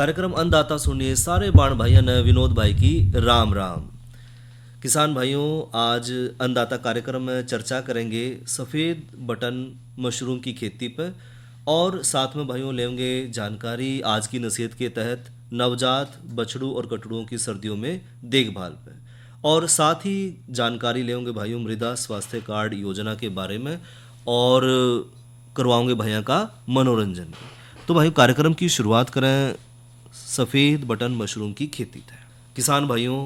कार्यक्रम अन्नदाता सुनिए सारे बाण भाइयों ने विनोद भाई की राम राम। किसान भाइयों, आज अन्नदाता कार्यक्रम में चर्चा करेंगे सफ़ेद बटन मशरूम की खेती पर और साथ में भाइयों लेंगे जानकारी आज की नसीहत के तहत नवजात बछड़ों और कटड़ुओं की सर्दियों में देखभाल पर, और साथ ही जानकारी लेंगे भाइयों मृदा स्वास्थ्य कार्ड योजना के बारे में और करवाओगे भैया का मनोरंजन। तो भाई कार्यक्रम की शुरुआत करें सफ़ेद बटन मशरूम की खेती है। किसान भाइयों,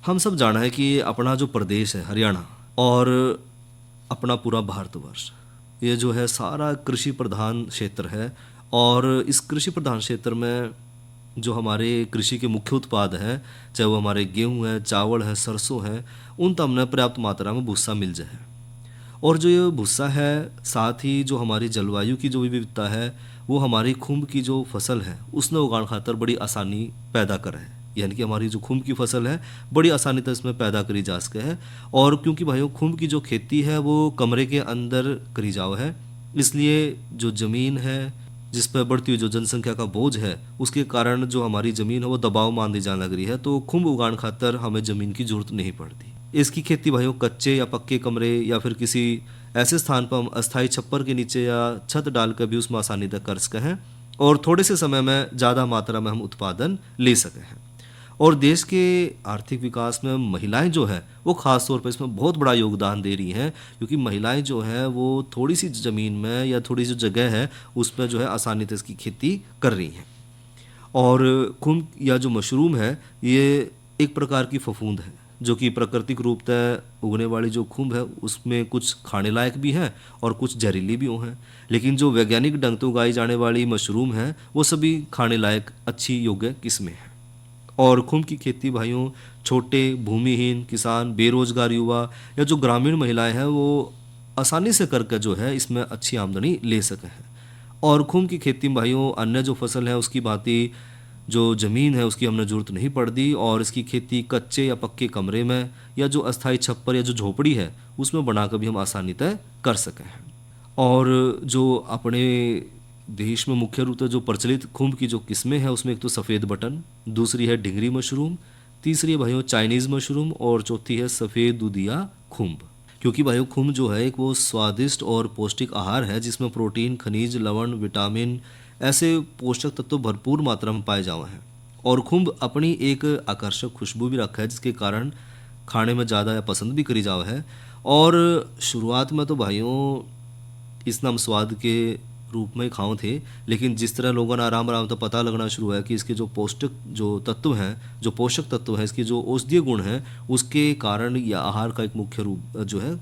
हम सब जाना है कि अपना जो प्रदेश है हरियाणा और अपना पूरा भारतवर्ष, ये जो है सारा कृषि प्रधान क्षेत्र है। और इस कृषि प्रधान क्षेत्र में जो हमारे कृषि के मुख्य उत्पाद हैं, चाहे वो हमारे गेहूँ है, चावल है, सरसों है, उन तक हमने पर्याप्त मात्रा में भूसा मिल जाए। और जो ये भूसा है, साथ ही जो हमारी जलवायु की जो विविधता है, वो हमारी खुम्ब की जो फसल है उसने उगाने खातर बड़ी आसानी पैदा करे है। यानी कि हमारी जो खुम्ब की फसल है बड़ी आसानी से इसमें पैदा करी जा सके है। और क्योंकि भाइयों खुम्ब की जो खेती है वो कमरे के अंदर करी जाओ है, इसलिए जो ज़मीन है जिस पर बढ़ती हुई जो जनसंख्या का बोझ है उसके कारण जो हमारी ज़मीन है वो दबाव मान दी जाने लग रही है। तो खुम्ब उगाने खातर हमें ज़मीन की ज़रूरत नहीं पड़ती। इसकी खेती भाइयों कच्चे या पक्के कमरे या फिर किसी ऐसे स्थान पर हम अस्थायी छप्पर के नीचे या छत डालकर भी उसमें आसानी तक कर सके हैं और थोड़े से समय में ज़्यादा मात्रा में हम उत्पादन ले सके हैं। और देश के आर्थिक विकास में महिलाएं जो है वो ख़ास तौर पर इसमें बहुत बड़ा योगदान दे रही हैं, क्योंकि महिलाएं जो है वो थोड़ी सी ज़मीन में या थोड़ी सी जगह है उसमें जो है आसानी से इसकी खेती कर रही हैं। और खुम्ब या जो मशरूम है ये एक प्रकार की फफूंद है जो कि प्राकृतिक रूप से उगने वाली जो खुम्ब है उसमें कुछ खाने लायक भी हैं और कुछ जहरीली भी हैं। लेकिन जो वैज्ञानिक ढंग से उगाई जाने वाली मशरूम है वो सभी खाने लायक अच्छी योग्य किस्में हैं। और खुम्ब की खेती भाइयों छोटे भूमिहीन किसान, बेरोजगार युवा या जो ग्रामीण महिलाएं हैं वो आसानी से करके जो है इसमें अच्छी आमदनी ले सके हैं। और खुम्ब की खेती में भाइयों अन्य जो फसल है उसकी भांति जो ज़मीन है उसकी हमने ज़रूरत नहीं पड़ती, और इसकी खेती कच्चे या पक्के कमरे में या जो अस्थायी छप्पर या जो झोपड़ी है उसमें बनाकर भी हम आसानी तय कर सकें हैं। और जो अपने देश में मुख्य रूप से जो प्रचलित खुम्ब की जो किस्में हैं उसमें एक तो सफ़ेद बटन, दूसरी है डिंगरी मशरूम, तीसरी है भाइयों चाइनीज़ मशरूम और चौथी है सफ़ेद दूधिया खुम्ब। क्योंकि भाइयों खुम्ब जो है एक वो स्वादिष्ट और पौष्टिक आहार है जिसमें प्रोटीन, खनिज, लवण, विटामिन ऐसे पोषक तत्व भरपूर मात्रा में पाए जाते हैं। और खुम्ब अपनी एक आकर्षक खुशबू भी रखा है जिसके कारण खाने में ज़्यादा पसंद भी करी जाओ है। और शुरुआत में तो भाइयों इस नाम स्वाद के रूप में खाओ थे, लेकिन जिस तरह लोगों ने आराम आराम तो पता लगना शुरू हुआ कि इसके जो पौष्टिक जो तत्व हैं, जो पोषक तत्व हैं, इसके जो औषधीय गुण हैं, उसके कारण यह आहार का एक मुख्य रूप जो है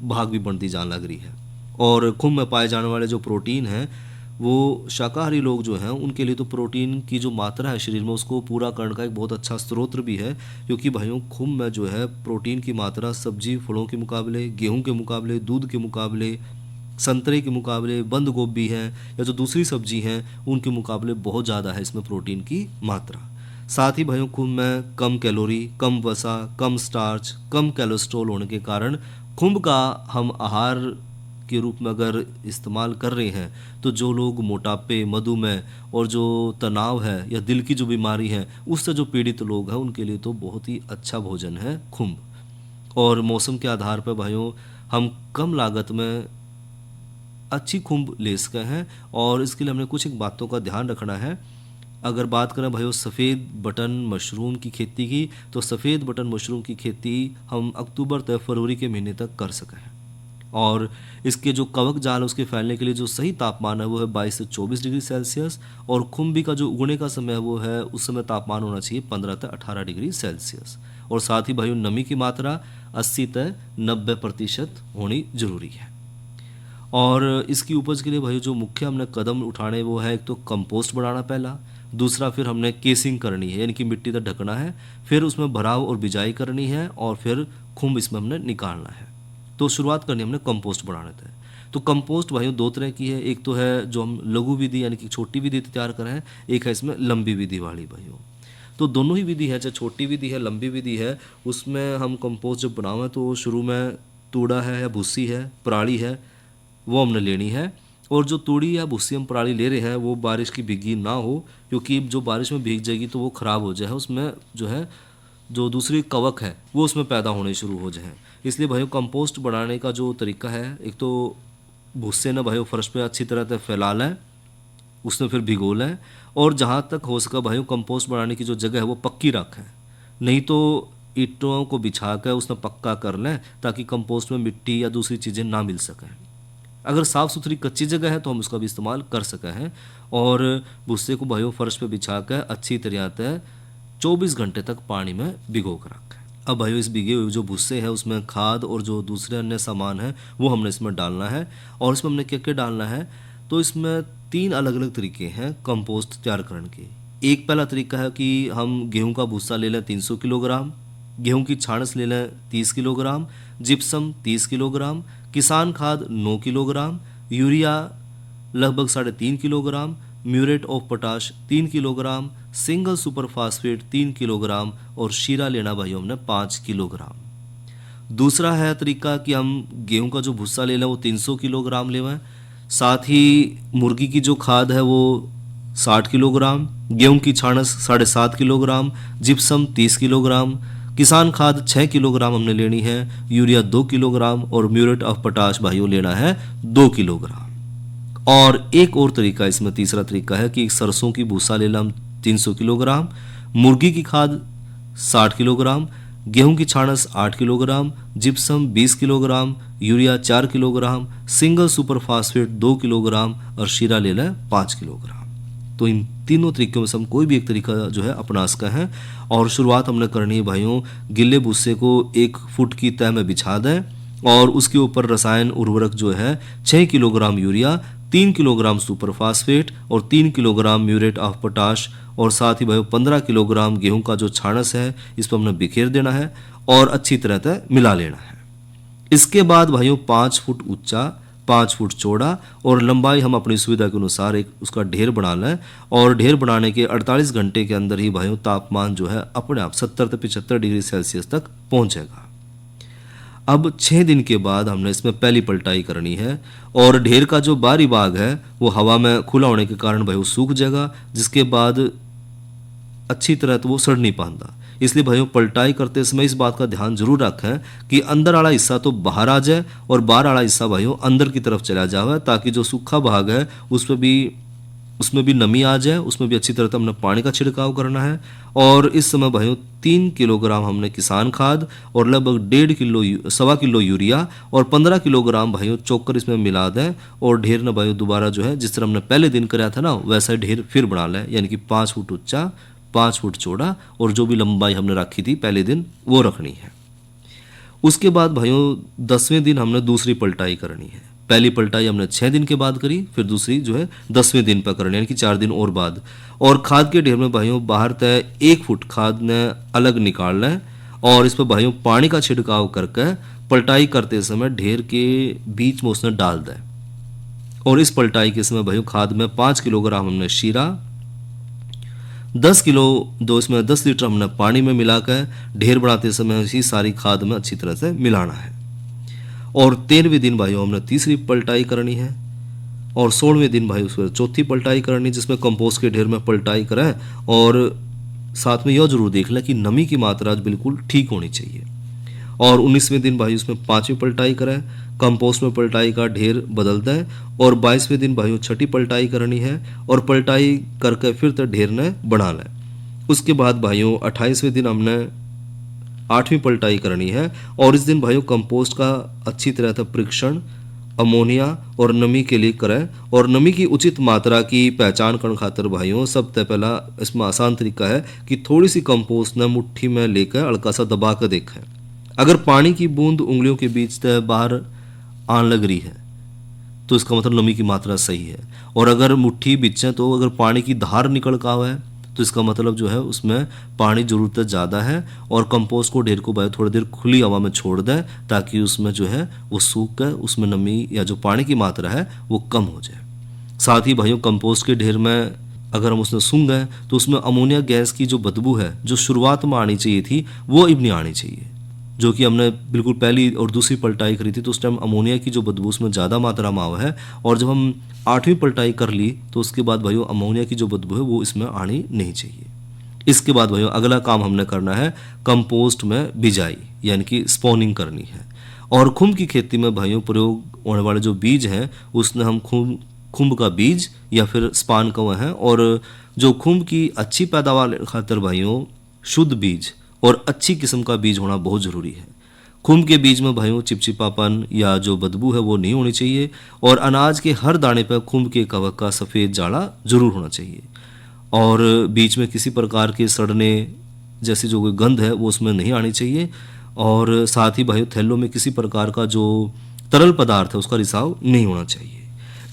भाग भी बनती जाने लग रही है। और खुम्ब में पाए जाने वाले जो प्रोटीन हैं वो शाकाहारी लोग जो हैं उनके लिए तो प्रोटीन की जो मात्रा है शरीर में उसको पूरा करने का एक बहुत अच्छा स्रोत भी है। क्योंकि भाइयों खुम्ब में जो है प्रोटीन की मात्रा सब्जी फलों के मुकाबले, गेहूं के मुकाबले, दूध के मुकाबले, संतरे के मुकाबले, बंद गोभी है या जो दूसरी सब्जी हैं उनके मुकाबले बहुत ज़्यादा है इसमें प्रोटीन की मात्रा। साथ ही भाइयों खुम्ब में कम कैलोरी, कम वसा, कम स्टार्च, कम कोलेस्ट्रॉल होने के कारण खुम्ब का हम आहार के रूप में अगर इस्तेमाल कर रहे हैं तो जो लोग मोटापे, मधुमेह और जो तनाव है या दिल की जो बीमारी है उससे जो पीड़ित लोग हैं उनके लिए तो बहुत ही अच्छा भोजन है खुम्ब। और मौसम के आधार पर भाइयों हम कम लागत में अच्छी खुम्ब ले सके हैं, और इसके लिए हमने कुछ एक बातों का ध्यान रखना है। अगर बात करें भाइयों सफ़ेद बटन मशरूम की खेती की, तो सफ़ेद बटन मशरूम की खेती हम अक्टूबर से फरवरी के महीने तक कर सकें हैं। और इसके जो कवक जाल उसके फैलने के लिए जो सही तापमान है वो है 22 से 24 डिग्री सेल्सियस, और खुम्बी का जो उगने का समय है वो है उस समय तापमान होना चाहिए 15 से 18 डिग्री सेल्सियस। और साथ ही भाइयों नमी की मात्रा 80 से 90% होनी जरूरी है। और इसकी उपज के लिए भाई जो मुख्य हमने कदम उठाने वो है एक तो कंपोस्ट बनाना पहला, दूसरा फिर हमने केसिंग करनी है यानी कि मिट्टी तक ढकना है, फिर उसमें भराव और बिजाई करनी है, और फिर खुम्ब इसमें हमने निकालना है। तो शुरुआत करनी हमने कंपोस्ट बनाने थे। तो कंपोस्ट भाइयों दो तरह की है, एक तो है जो हम लघु विधि यानी कि छोटी विधि तैयार करें हैं, एक है इसमें लंबी विधि वाली भाइयों। तो दोनों ही विधि है, चाहे छोटी विधि है लंबी विधि है, उसमें हम कंपोस्ट जब बनावें तो शुरू में तूड़ा है या भूसी है, पराली है, वो हमने लेनी है, और जो तूड़ी या भूसी हम पराली ले रहे हैं वो बारिश की भीगी ना हो, क्योंकि जो बारिश में भीग जाएगी तो वो ख़राब हो जाए, उसमें जो है जो दूसरी कवक है वो उसमें पैदा होने शुरू हो जाए। इसलिए भाइयों कंपोस्ट बनाने का जो तरीका है, एक तो भूसे ना भाइयों फर्श पे अच्छी तरह से फैला लें, उसमें फिर भिगो लें, और जहाँ तक हो सका भाइयों कंपोस्ट बनाने की जो जगह है वो पक्की रखें, नहीं तो ईंटों को बिछा कर उसमें पक्का कर लें ताकि कंपोस्ट में मिट्टी या दूसरी चीज़ें ना मिल सकें। अगर साफ़ सुथरी कच्ची जगह है तो हम उसका भी इस्तेमाल कर सकें हैं। और भुस्से को भाइयों फर्श पे बिछा कर अच्छी तरह से 24 घंटे तक पानी में भिगो कर रखें। अब भाइयों इस भीगे हुए जो भुस्से हैं उसमें खाद और जो दूसरे अन्य सामान हैं वो हमने इसमें डालना है। और इसमें हमने क्या क्या डालना है, तो इसमें 3 अलग अलग तरीके हैं कंपोस्ट तैयार करने के। एक पहला तरीका है कि हम गेहूं का भुस्सा ले लें 300 किलोग्राम, गेहूं की छाणस ले लें 30 किलोग्राम, जिप्सम 30 किलोग्राम, किसान खाद 9 किलोग्राम, यूरिया लगभग 3.5 kilogram, muriate of potash 3 kilogram, single super phosphate 3 kilogram और शीरा लेना भाइयों हमने 5 किलोग्राम। दूसरा है तरीका कि हम गेहूं का जो भुस्सा ले लें वो 300 किलोग्राम लेवें, साथ ही मुर्गी की जो खाद है वो 60 किलोग्राम, गेहूं की छाणस 7.5 किलोग्राम, जिप्सम 30 किलोग्राम, किसान खाद 6 किलोग्राम हमने लेनी है, यूरिया 2 किलोग्राम और म्यूरेट ऑफ पोटाश भाइयों लेना है 2 किलोग्राम। और एक और तरीका इसमें तीसरा तरीका है कि सरसों की भूसा ले लें हम 300 किलोग्राम, मुर्गी की खाद 60 किलोग्राम, गेहूं की छाणस 8 kilogram, gypsum 20 kilogram, urea 4 kilogram, single super phosphate 2 kilogram और शीरा ले लें 5 किलोग्राम। तो इन तीनों तरीकों में से हम कोई भी एक तरीका जो है अपना सकते हैं। और शुरुआत हमने करनी है भाइयों, गिल्ले भूसे को 1 फुट की तह में बिछा दें और उसके ऊपर रसायन उर्वरक जो है 6 kilogram urea, 3 kilogram super phosphate और 3 किलोग्राम म्यूरेट ऑफ पोटाश और साथ ही भाई 15 किलोग्राम गेहूं का जो छाणस है इस पर हमने बिखेर देना है और अच्छी तरह से मिला लेना है। इसके बाद भाइयों 5 फुट ऊंचा, 5 फुट चौड़ा और लंबाई हम अपनी सुविधा के अनुसार एक उसका ढेर बना लें। और ढेर बनाने के 48 घंटे के अंदर ही भाइयों तापमान जो है अपने आप 70 से 75 डिग्री सेल्सियस तक पहुंचेगा। अब 6 दिन के बाद हमने इसमें पहली पलटाई करनी है और ढेर का जो बाहरी भाग है वो हवा में खुला होने के कारण भाई वो सूख जाएगा, जिसके बाद अच्छी तरह तो वो सड़ नहीं पाता। इसलिए भाइयों पलटाई करते समय इस बात का ध्यान जरूर रखें कि अंदर वाला हिस्सा तो बाहर आ जाए और बाहर वाला हिस्सा भाइयों अंदर की तरफ चला जाए, ताकि जो सूखा भाग है उसमें भी नमी आ जाए, उसमें भी अच्छी तरह से हमने पानी का छिड़काव करना है। और इस समय भाइयों 3 किलोग्राम हमने किसान खाद और लगभग 1.5 किलो यूरिया और 15 किलोग्राम भाइयों चोकर इसमें मिला दें और ढेर न भाइयों दोबारा जो है जिस तरह हमने पहले दिन कराया था ना वैसा ढेर फिर बना लें, यानी कि 5 फुट ऊंचा, 5 फुट चौड़ा और जो भी लंबाई हमने रखी थी पहले दिन वो रखनी है। उसके बाद भाइयों 10वें दिन हमने दूसरी पलटाई करनी है। पहली पलटाई हमने 6 दिन के बाद करी, फिर दूसरी जो है 10वें दिन पर करनी है, यानी कि 4 दिन और बाद। और खाद के ढेर में भाइयों बाहर तय 1 फुट खाद ने अलग निकाल लें और इस पर भाइयों पानी का छिड़काव करके पलटाई करते समय ढेर के बीच में उसने डाल दें। और इस पलटाई के समय भाइयों खाद में 5 किलोग्राम हमने शीरा, 10 किलो दो इसमें 10 लीटर हमने पानी में मिलाकर ढेर बनाते समय इसी सारी खाद में अच्छी तरह से मिलाना है। और 13वें दिन भाइयों हमने तीसरी पलटाई करनी है और 16वें दिन भाई उसमें चौथी पलटाई करनी, जिसमें कंपोस्ट के ढेर में पलटाई करें और साथ में यह जरूर देख लें कि नमी की मात्रा बिल्कुल ठीक होनी चाहिए। और 19वें दिन भाई उसमें 5वीं पलटाई करें, कंपोस्ट में पलटाई का ढेर बदल दें। और 22वें दिन भाइयों 6ठी पलटाई करनी है और पलटाई करके फिर तक ढेर ने बना लें। उसके बाद भाइयों 28वें दिन हमने 8वीं पलटाई करनी है और इस दिन भाइयों कंपोस्ट का अच्छी तरह से परीक्षण अमोनिया और नमी के लिए करें। और नमी की उचित मात्रा की पहचान करने खातिर भाइयों सबसे पहला इसमें आसान तरीका है कि थोड़ी सी कंपोस्ट न मुट्ठी में लेकर हल्का सा दबा कर देखें। अगर पानी की बूंद उंगलियों के बीच से बाहर आने लग रही है तो इसका मतलब नमी की मात्रा सही है। और अगर मुट्ठी बीचे तो अगर पानी की धार निकल का हुआ है तो इसका मतलब जो है उसमें पानी ज़रूरत ज़्यादा है। और कंपोस्ट को ढेर को भाई थोड़ी देर खुली हवा में छोड़ दें ताकि उसमें जो है वो सूख कर उसमें नमी या जो पानी की मात्रा है वो कम हो जाए। साथ ही भाइयों कंपोस्ट के ढेर में अगर हम उसमें सूंघ गए तो उसमें अमोनिया गैस की जो बदबू है जो शुरुआत में आनी चाहिए थी वो अब नहीं आनी चाहिए। जो कि हमने बिल्कुल पहली और दूसरी पलटाई करी थी, तो उस टाइम अमोनिया की जो बदबू उसमें ज़्यादा मात्रा में आवा है, और जब हम 8वीं पलटाई कर ली तो उसके बाद भाइयों अमोनिया की जो बदबू है वो इसमें आनी नहीं चाहिए। इसके बाद भाइयों अगला काम हमने करना है कंपोस्ट में बिजाई यानी कि स्पॉनिंग करनी है। और खुम्ब की खेती में भाइयों प्रयोग होने वाले जो बीज हैं उसमें हम खुम्ब का बीज या फिर स्पान कवा है। और जो खुम्ब की अच्छी पैदावार खातिर भाइयों शुद्ध बीज और अच्छी किस्म का बीज होना बहुत ज़रूरी है। खुम्ब के बीज में भाइयों चिपचिपापन या जो बदबू है वो नहीं होनी चाहिए, और अनाज के हर दाने पर खुम्ब के कवक का सफ़ेद जाड़ा जरूर होना चाहिए, और बीच में किसी प्रकार के सड़ने जैसी जो कोई गंध है वो उसमें नहीं आनी चाहिए। और साथ ही भाइयों थैलों में किसी प्रकार का जो तरल पदार्थ है उसका रिसाव नहीं होना चाहिए।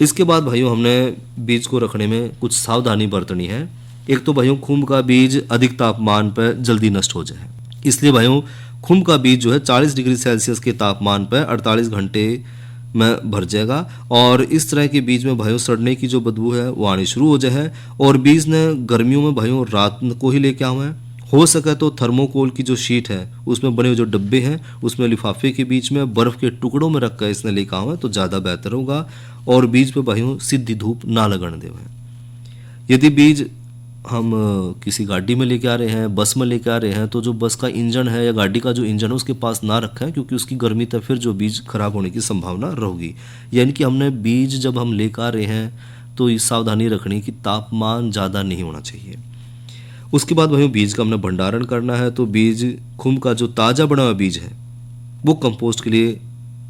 इसके बाद भाइयों हमने बीज को रखने में कुछ सावधानी बरतनी है। एक तो भाइयों खुम्ब का बीज अधिक तापमान पर जल्दी नष्ट हो जाए, इसलिए भाइयों खुम्ब का बीज जो है 40 डिग्री सेल्सियस के तापमान पर 48 घंटे में भर जाएगा। और इस तरह के बीज में भाइयों सड़ने की जो बदबू है वो आनी शुरू हो जाए। और बीज ने गर्मियों में भाइयों रात को ही लेके आवे, हो सके तो थर्मोकोल की जो शीट है उसमें बने हुए जो डब्बे हैं उसमें लिफाफे के बीच में बर्फ़ के टुकड़ों में रख कर इसने लेकर आवे तो ज़्यादा बेहतर होगा। और बीज पे भाइयों सीधी धूप ना लगने देवें। यदि बीज हम किसी गाड़ी में लेके आ रहे हैं, बस में लेके आ रहे हैं, तो जो बस का इंजन है या गाड़ी का जो इंजन है उसके पास ना रखें, क्योंकि उसकी गर्मी तक फिर जो बीज खराब होने की संभावना रहेगी। यानी कि हमने बीज जब हम लेकर आ रहे हैं तो ये सावधानी रखनी कि तापमान ज़्यादा नहीं होना चाहिए। उसके बाद भाइयों बीज का हमने भंडारण करना है। तो बीज खुम्ब का जो ताज़ा बना हुआ बीज है वो कंपोस्ट के लिए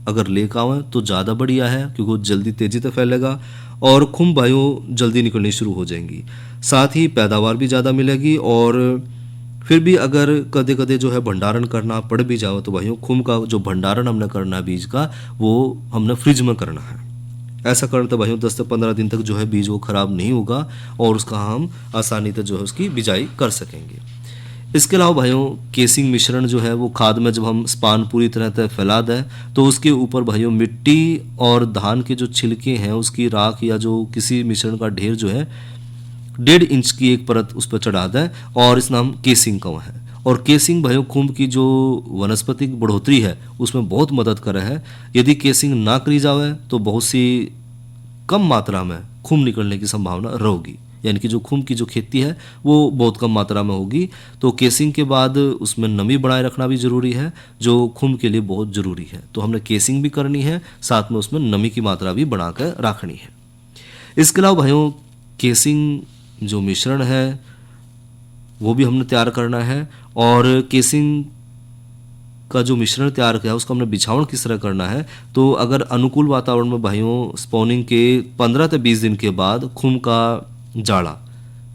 अगर लेकर आवें तो ज़्यादा बढ़िया है, क्योंकि वो जल्दी तेज़ी से फैलेगा और खुम्ब भाइयों जल्दी निकलनी शुरू हो जाएंगी। साथ ही पैदावार भी ज़्यादा मिलेगी। और फिर भी अगर कदे कदे जो है भंडारण करना पड़ भी जाओ तो भाइयों खुम्ब का जो भंडारण हमने करना है बीज का वो हमने फ्रिज में करना है। ऐसा करने तो भाइयों 10 से 15 दिन तक जो है बीज वो खराब नहीं होगा और उसका हम आसानी से जो है उसकी बिजाई कर सकेंगे। इसके अलावा भाइयों केसिंग मिश्रण जो है वो खाद में जब हम स्पान पूरी तरह से फैला दें तो उसके ऊपर भाइयों मिट्टी और धान के जो छिलके हैं उसकी राख या जो किसी मिश्रण का ढेर जो है 1.5 इंच की एक परत उस पर चढ़ा दें, और इस नाम केसिंग का है। और केसिंग भाइयों खुम्ब की जो वनस्पतिक बढ़ोतरी है उसमें बहुत मदद कर रहा है। यदि केसिंग ना करी जाए तो बहुत सी कम मात्रा में खुम्ब निकलने की संभावना रहेगी, यानी कि जो खुम्ब की जो खेती है वो बहुत कम मात्रा में होगी। तो केसिंग के बाद उसमें नमी बनाए रखना भी ज़रूरी है, जो खुम्ब के लिए बहुत ज़रूरी है। तो हमने केसिंग भी करनी है, साथ में उसमें नमी की मात्रा भी बनाकर रखनी है। इसके अलावा भाइयों केसिंग जो मिश्रण है वो भी हमने तैयार करना है। और केसिंग का जो मिश्रण तैयार किया उसका हमने बिछावन किस तरह करना है। तो अगर अनुकूल वातावरण में भाइयों स्पॉनिंग के 15 से 20 दिन के बाद खुम्ब का जाड़ा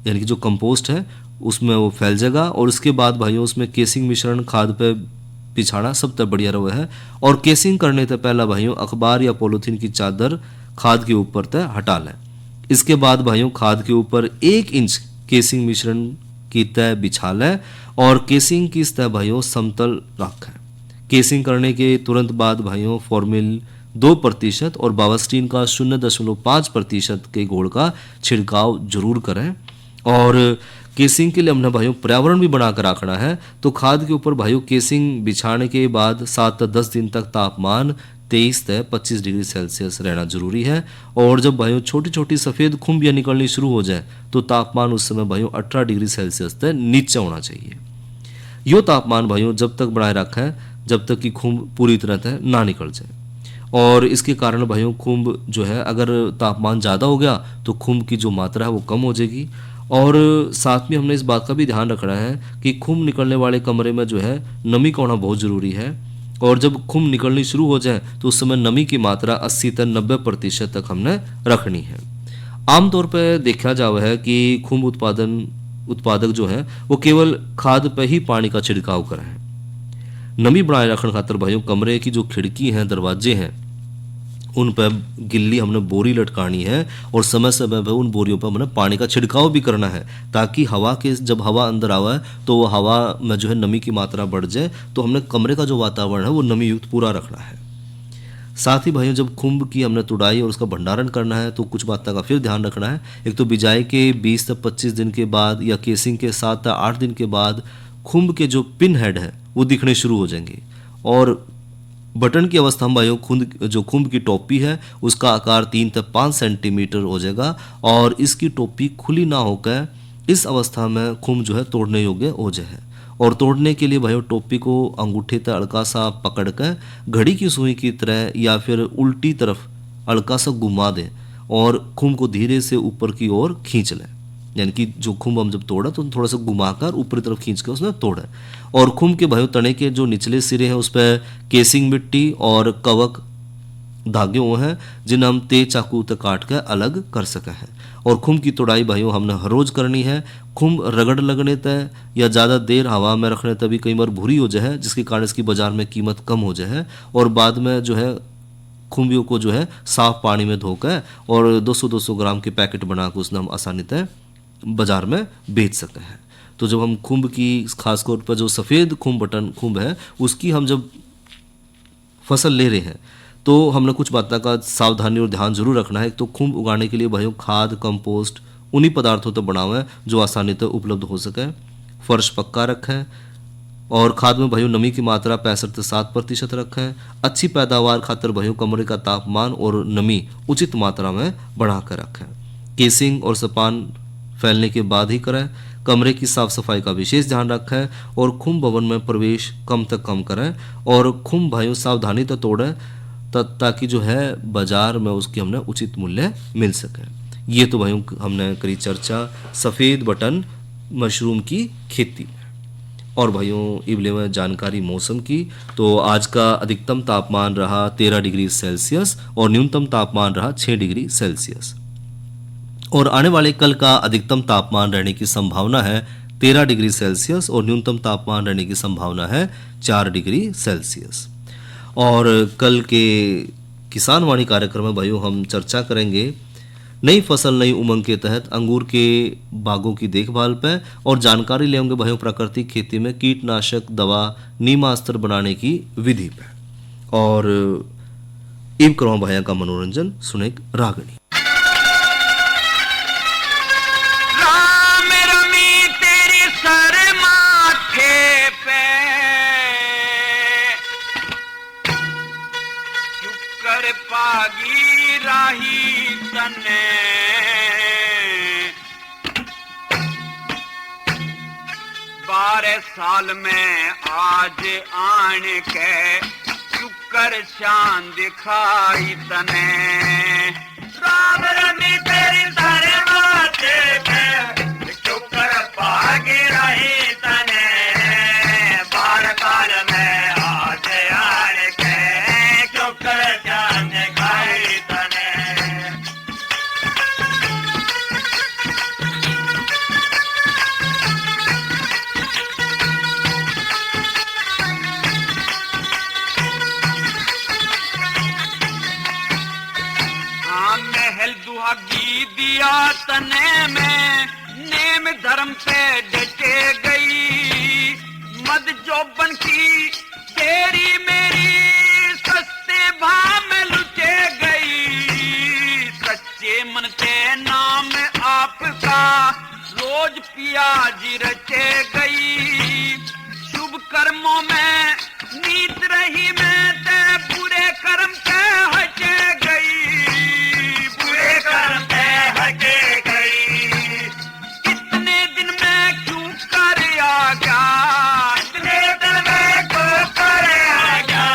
यानी कि जो कंपोस्ट है उसमें वो फैल जाएगा, और उसके बाद भाइयों उसमें केसिंग मिश्रण खाद पे बिछाना सब तक बढ़िया रहा है। और केसिंग करने से पहला भाइयों अखबार या पॉलीथीन की चादर खाद के ऊपर तय हटा लें। इसके बाद भाइयों खाद के ऊपर 1 इंच केसिंग मिश्रण की तय बिछा लें और केसिंग की सतह भाइयों समतल रखें। केसिंग करने के तुरंत बाद भाइयों फॉर्मिल 2% और बावास्टीन का 0.5% के घोल का छिड़काव जरूर करें। और केसिंग के लिए हमने भाइयों पर्यावरण भी बनाकर रखना है। तो खाद के ऊपर भाइयों केसिंग बिछाने के बाद 7 से 10 दिन तक तापमान 23 से 25 डिग्री सेल्सियस रहना जरूरी है। और जब भाइयों छोटी छोटी सफ़ेद खुम्बियाँ निकलनी शुरू हो जाए तो तापमान उस समय भाइयों 18 डिग्री सेल्सियस से नीचे होना चाहिए। यो तापमान भाइयों जब तक बनाए रखा है जब तक कि खुम्ब पूरी तरह से ना निकल जाए। और इसके कारण भाइयों खुम्ब जो है अगर तापमान ज़्यादा हो गया तो खुम्ब की जो मात्रा है वो कम हो जाएगी। और साथ में हमने इस बात का भी ध्यान रखना है कि खुम्ब निकलने वाले कमरे में जो है नमी का होना बहुत ज़रूरी है। और जब खुम्ब निकलनी शुरू हो जाए तो उस समय नमी की मात्रा 80 से 90% तक हमने रखनी है। आमतौर पर देखा जावा है कि खुम्ब उत्पादक जो है वो केवल खाद पर ही पानी का छिड़काव करें। नमी बनाए रखने खातर भाइयों कमरे की जो खिड़की हैं दरवाजे हैं उन पर गिल्ली हमने बोरी लटकानी है और समय समय पर उन बोरियों पर हमने पानी का छिड़काव भी करना है, ताकि जब हवा अंदर आवा तो वो हवा में जो है नमी की मात्रा बढ़ जाए। तो हमने कमरे का जो वातावरण है वो नमी युक्त पूरा रखना है। साथ ही भाइयों जब खुम्ब की हमने तुड़ाई और उसका भंडारण करना है तो कुछ बातों का फिर ध्यान रखना है। एक तो बिजाई के 20 से 25 दिन के बाद या केसिंग के 7 से 8 दिन के बाद खुम्ब के जो पिन हेड है वो दिखने शुरू हो जाएंगे। और बटन की अवस्था में भाइयों खुम्ब की टोपी है उसका आकार 3 से 5 सेंटीमीटर हो जाएगा और इसकी टोपी खुली ना होकर इस अवस्था में खुम्ब जो है तोड़ने योग्य हो जाए। और तोड़ने के लिए भाइयों टोपी को अंगूठे तक हल्का सा पकड़ कर घड़ी की सुई की तरह या फिर उल्टी तरफ हल्का सा घुमा दें और खुम्ब को धीरे से ऊपर की ओर खींच लें। यानी कि जो खुम्ब हम जब तोड़ा तो थोड़ा सा घुमाकर ऊपरी तरफ खींच कर उसमें तोड़ा। और खुम्ब के भाइयों तने के जो निचले सिरे हैं उस पर केसिंग मिट्टी और कवक धागे हुए हैं जिन्हें हम तेज चाकू तक काट कर अलग कर सके हैं। और खुम्ब की तोड़ाई भाइयों हमने हर रोज करनी है। खुम्ब रगड़ लगने तय या ज़्यादा देर हवा में रखने तभी कई बार भूरी हो जाए जिसके कारण इसकी बाजार में कीमत कम हो जाए और बाद में जो है खुम्बियों को जो है साफ पानी में धोकर और 200-200 ग्राम के पैकेट बनाकर उसने हम आसानी तय बाजार में बेच सकते हैं। तो जब हम खुम्ब की खासतौर पर जो सफ़ेद बटन खुम्ब है उसकी हम जब फसल ले रहे हैं तो हमने कुछ बातों का सावधानी और ध्यान जरूर रखना है। तो खुम्ब उगाने के लिए भाइयों खाद कंपोस्ट उन्हीं पदार्थों तो बनाओ है जो आसानी से उपलब्ध हो सके। फर्श पक्का रखें और खाद में भाइयों नमी की मात्रा 65 से 7% रखें। अच्छी पैदावार खातर भाइयों कमरे का तापमान और नमी उचित मात्रा में बढ़ा कर रखें। केसिंग और सपान फैलने के बाद ही करें। कमरे की साफ सफाई का विशेष ध्यान रखें और खुम्ब भवन में प्रवेश कम तक कम करें और खुम्ब भाइयों सावधानी तो तोड़ें ताकि जो है बाजार में उसकी हमने उचित मूल्य मिल सके। ये तो भाइयों हमने करी चर्चा सफ़ेद बटन मशरूम की खेती में। और भाइयों इबले में जानकारी मौसम की तो आज का अधिकतम तापमान रहा 13 डिग्री सेल्सियस और न्यूनतम तापमान रहा 6 डिग्री सेल्सियस। और आने वाले कल का अधिकतम तापमान रहने की संभावना है 13 डिग्री सेल्सियस और न्यूनतम तापमान रहने की संभावना है 4 डिग्री सेल्सियस। और कल के किसान वाणी कार्यक्रम में भाइयों हम चर्चा करेंगे नई फसल नई उमंग के तहत अंगूर के बागों की देखभाल पर और जानकारी लेंगे भाइयों प्राकृतिक खेती में कीटनाशक दवा नीमास्त्र बनाने की विधि पर। और इब करो भाइयों का मनोरंजन सुने रागनी। पागी राही तने 12 साल में आज आन के शुक्र शान दिखाई तने। राम रमी तेरी सारे माथे पे शुक्र पागी राही तने 12 साल में आज आन के शुक्र शान दिखाई तने। महल दुहागी दिया तने में नेम धर्म पे डटे गई मद जोबन की तेरी मेरी सस्ते भाव में लुटे गई। सच्चे मन के नाम आपका रोज पियाजी रचे गई। शुभ कर्मों में नीत रही मैं ते बुरे कर्म के हटे गई। बुरे कर्म के हटे गई। कितने दिन में क्यों कर आ गया। कितने दिन में क्यों कर आ गया।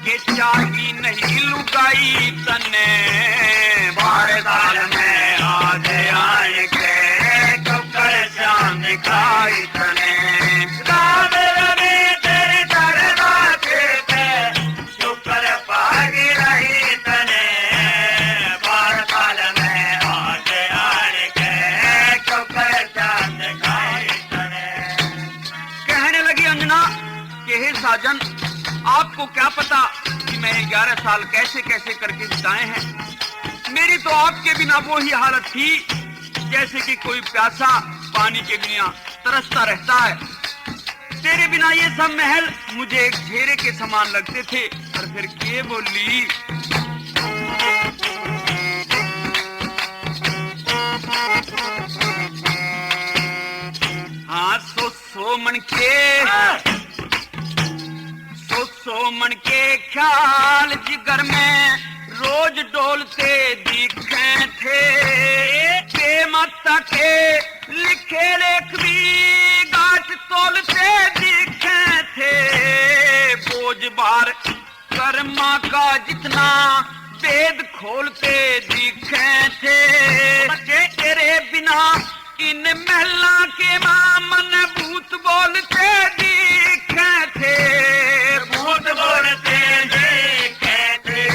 ये चाही नहीं लुगाई तने 12 साल में आज आए के शुक्र शान दिखाई तने। साजन आपको क्या पता कि मैंने 11 साल कैसे कैसे करके बिताए हैं। मेरी तो आपके बिना वो ही हालत थी जैसे कि कोई प्यासा पानी के बिना तरसता रहता है। तेरे बिना ये सब महल मुझे एक घेरे के समान लगते थे। और फिर के बोली हाँ सो मन के बचपन के ख्याल जिगर में रोज डोलते दिखे थे। बेमत्ता के लिखे लेख भी गांठ तोलते दिखे थे। बोझ बार कर्मा का जितना वेद खोलते दिखे थे। बच्चे तेरे बिना इन महला के मामन भूत बोलते दिखे थे। भूत बोलते दिखे थे।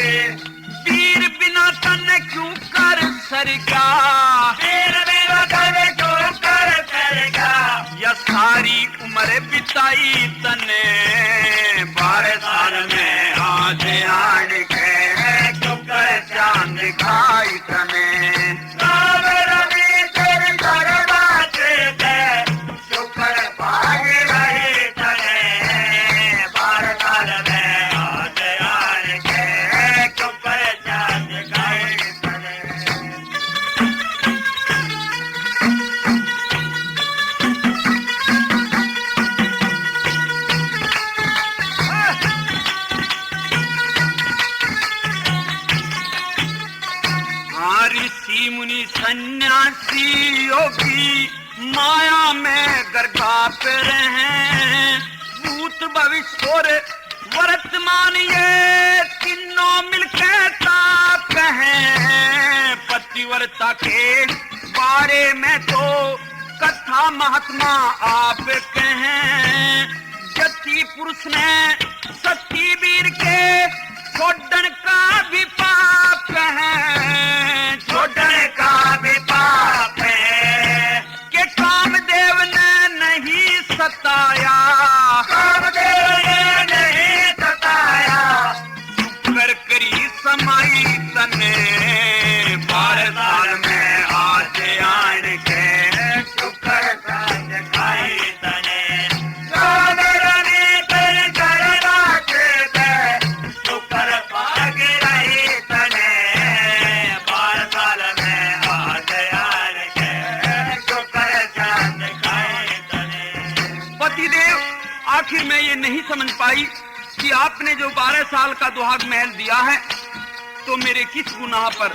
वीर बिना तन क्यों कर सरगा, वीर बिना तन क्यों कर सरगा। या सारी उम्र बिताई तने 12 साल में आज आन के चुकर चांद दिखाई तने। ऋषि मुनि सन्यासी योगी माया में गर्भाप रहे। भूत भविष्य और वर्तमान ये तीनों मिलकर ताप हैं। पतिव्रता के बारे में तो कथा महात्मा आप कहें। जति पुरुष ने सती वीर के छोड़न का भी पाप है। छोड़न का भी पाप है कि कामदेव ने नहीं सताया। कामदेव ने नहीं सताया। शुक्र करी समाई तने 12 साल में आज आन के शुक्र साज खाई तने। आखिर मैं ये नहीं समझ पाई कि आपने जो 12 साल का दुहाग महल दिया है तो मेरे किस गुनाह पर।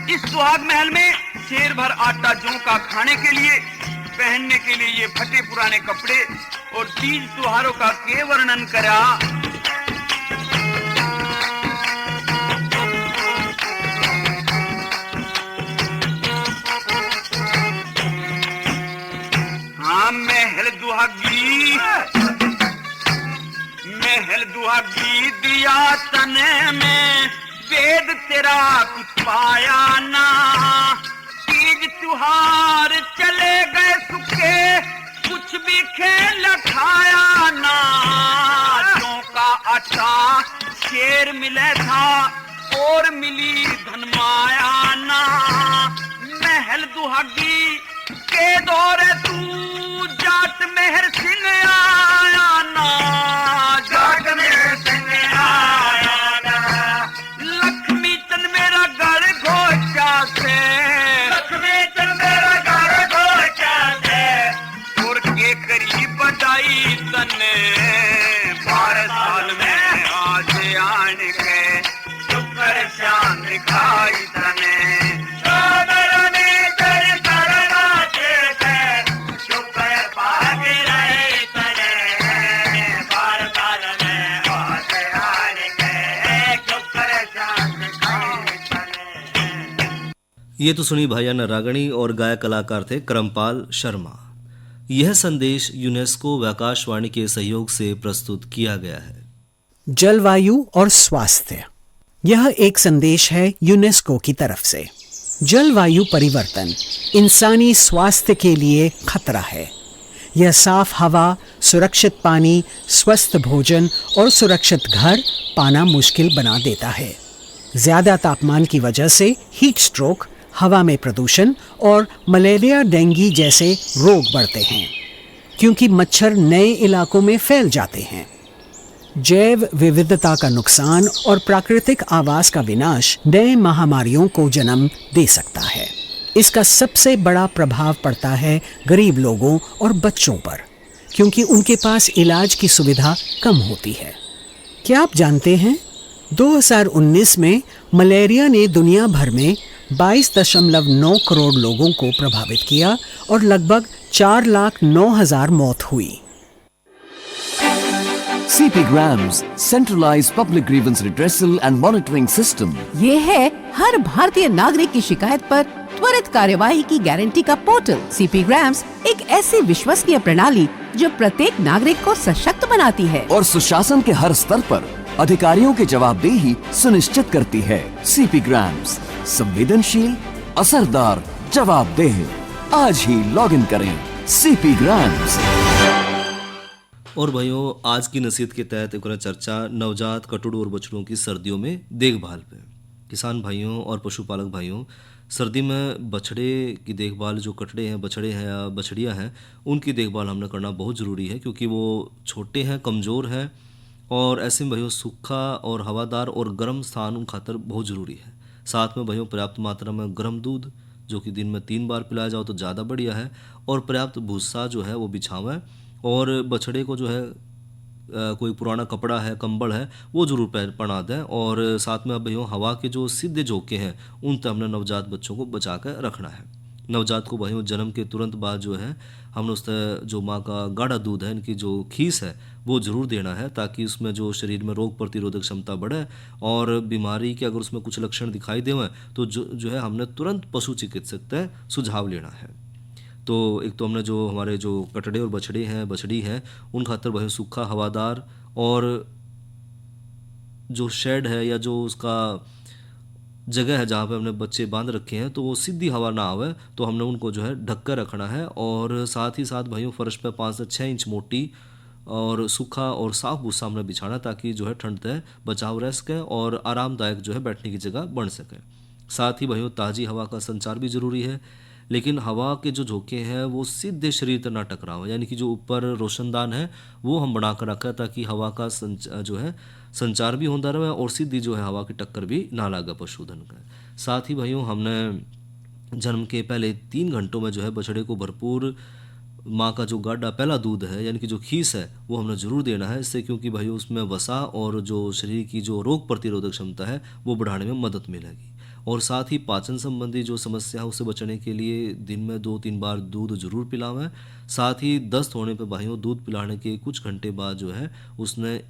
इस सुहाग महल में शेर भर आटा जौ का खाने के लिए, पहनने के लिए ये फटे पुराने कपड़े और तीज त्योहारों का के वर्णन करा। हाँ महल दुहागी दिया तने में, वेद तेरा कुछ पाया ना। तीज त्योहार चले गए सुखे, कुछ भी खेल खाया ना। जौ का आटा शेर मिले था और मिली धन माया ना। महल दुहागी के दौरे तू जाट मेहर सिंह आया ना। जाट मेहर सिंह आया ना। लक्ष्मी चंद मेरा गढ़ घोचा से, लक्ष्मी चंद मेरा गढ़ घोचा से। और के करीब बजाई तने 12 साल में आज आन के शुक्र शान दिखाई तने। ये तो सुनी भाईजान रागणी और गायक कलाकार थे करमपाल शर्मा। यह संदेश यूनेस्को व आकाशवाणी के सहयोग से प्रस्तुत किया गया है। जलवायु और स्वास्थ्य, यह एक संदेश है यूनेस्को की तरफ से। जलवायु परिवर्तन इंसानी स्वास्थ्य के लिए खतरा है। यह साफ हवा, सुरक्षित पानी, स्वस्थ भोजन और सुरक्षित घर पाना मुश्किल बना देता है। ज्यादा तापमान की वजह से हीट स्ट्रोक, हवा में प्रदूषण और मलेरिया, डेंगू जैसे रोग बढ़ते हैं क्योंकि मच्छर नए इलाकों में फैल जाते हैं। जैव विविधता का नुकसान और प्राकृतिक आवास का विनाश नए महामारियों को जन्म दे सकता है। इसका सबसे बड़ा प्रभाव पड़ता है गरीब लोगों और बच्चों पर, क्योंकि उनके पास इलाज की सुविधा कम होती है। क्या आप जानते हैं 2019 में मलेरिया ने दुनिया भर में 22.9 करोड़ लोगों को प्रभावित किया और लगभग 4,09,000 मौत हुई। CP Grams, centralized public grievance redressal and monitoring system. ये है हर भारतीय नागरिक की शिकायत पर त्वरित कार्यवाही की गारंटी का पोर्टल। CP Grams एक ऐसी विश्वसनीय प्रणाली जो प्रत्येक नागरिक को सशक्त बनाती है और सुशासन के हर स्तर पर अधिकारियों की जवाबदेही सुनिश्चित करती है। CP Grams, संवेदनशील, असरदार, जवाबदेह। आज ही लॉग इन करें CP Grams। और भाइयों, आज की नसीहत के तहत एक और चर्चा नवजात कटुड़ और बछड़ों की सर्दियों में देखभाल पे। किसान भाइयों और पशुपालक भाइयों, सर्दी में बछड़े की देखभाल, जो कटड़े हैं, बछड़े हैं या बछड़ियाँ हैं, उनकी देखभाल हमने करना बहुत ज़रूरी है, क्योंकि वो छोटे हैं, कमज़ोर हैं, और ऐसे में भाइयों सूखा और हवादार और गर्म स्थान उन खातर बहुत ज़रूरी है। साथ में भाइयों पर्याप्त मात्रा में गर्म दूध, जो कि दिन में 3 बार पिलाया जाओ तो ज़्यादा बढ़िया है, और पर्याप्त भूसा जो है वो बिछावें, और बछड़े को जो है कोई पुराना कपड़ा है, कंबल है, वो ज़रूर पहना दें। और साथ में अब भाइयों हवा के जो सीधे झोंके हैं उन तक हमने नवजात बच्चों को बचा कर रखना है। नवजात को भाइयों जन्म के तुरंत बाद जो है हमने उस जो माँ का गाढ़ा दूध है, इनकी जो खीस है, वो ज़रूर देना है, ताकि उसमें जो शरीर में रोग प्रतिरोधक क्षमता बढ़े, और बीमारी के अगर उसमें कुछ लक्षण दिखाई दें तो जो है हमने तुरंत पशु चिकित्सक से सुझाव लेना है। तो एक तो हमने जो हमारे जो कटड़े और बछड़े हैं, बछड़ी हैं, उन खातर भाई सूखा, हवादार, और जो शेड है या जो उसका जगह है जहाँ पे हमने बच्चे बांध रखे हैं, तो वो सीधी हवा ना आवे, तो हमने उनको जो है ढक कर रखना है। और साथ ही साथ भाइयों फर्श पे 5 से 6 इंच मोटी और सूखा और साफ भूसा हमने बिछाना, ताकि जो है ठंड से बचाव रह सके और आरामदायक जो है बैठने की जगह बन सके। साथ ही भाइयों ताज़ी हवा का संचार भी ज़रूरी है, लेकिन हवा के जो झोंके हैं वो सीधे शरीर तक ना टकराव, यानी कि जो ऊपर रोशनदान है वो हम बना कर रखें, ताकि हवा का जो है संचार भी होता रहे और सीधी जो है हवा की टक्कर भी ना लगे पशुधन का। साथ ही भाइयों हमने जन्म के पहले 3 घंटों में जो है बछड़े को भरपूर माँ का जो गाढ़ा पहला दूध है, यानी कि जो खीस है, वो हमने ज़रूर देना है। इससे क्योंकि भाइयों उसमें वसा और जो शरीर की जो रोग प्रतिरोधक क्षमता है वो बढ़ाने में मदद मिलेगी। और साथ ही पाचन संबंधी जो समस्या है उससे बचने के लिए दिन में 2-3 बार दूध जरूर पिलावें। साथ ही दस्त होने पर भाइयों दूध पिलाने के कुछ घंटे बाद जो है उसने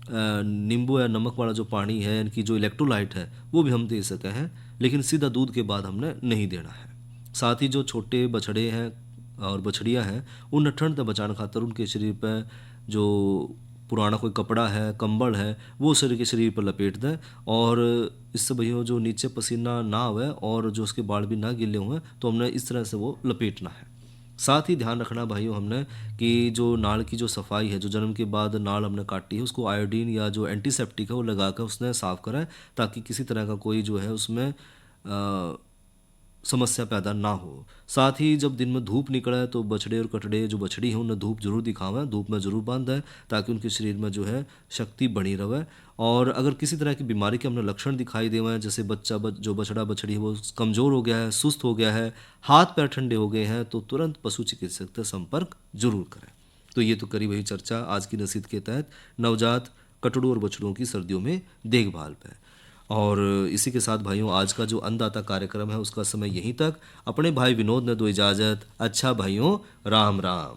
नींबू या नमक वाला जो पानी है, यानी कि जो इलेक्ट्रोलाइट है, वो भी हम दे सके हैं, लेकिन सीधा दूध के बाद हमने नहीं देना है। साथ ही जो छोटे बछड़े हैं और बछड़ियाँ हैं, उन ठंड से बचाने खातर उनके शरीर पर जो पुराना कोई कपड़ा है, कंबल है, वो शरीर पर लपेट दें, और इससे भैया जो नीचे पसीना ना आवे और जो उसके बाल भी ना गिले हुए, तो हमने इस तरह से वो लपेटना है। साथ ही ध्यान रखना भाइयों हमने कि जो नाल की जो सफाई है, जो जन्म के बाद नाल हमने काटी है, उसको आयोडीन या जो एंटीसेप्टिक है वो लगा कर उसने साफ़ करें, ताकि किसी तरह का कोई जो है उसमें समस्या पैदा ना हो। साथ ही जब दिन में धूप निकले तो बछड़े और कटड़े जो बछड़ी हैं उन्हें धूप जरूर दिखावें, धूप में ज़रूर बांधें, ताकि उनके शरीर में जो है शक्ति बनी रहे। और अगर किसी तरह की बीमारी के हमने लक्षण दिखाई दे हुए, जैसे जो बछड़ा बछड़ी है वो कमज़ोर हो गया है, सुस्त हो गया है, हाथ पैर ठंडे हो गए हैं, तो तुरंत पशु चिकित्सक से संपर्क जरूर करें। तो ये तो करी वही चर्चा आज की नसीहत के तहत नवजात कटड़ों और बछड़ों की सर्दियों में देखभाल पर। और इसी के साथ भाइयों आज का जो अन्नदाता कार्यक्रम है उसका समय यहीं तक। अपने भाई विनोद ने दो इजाज़त। अच्छा भाइयों, राम राम।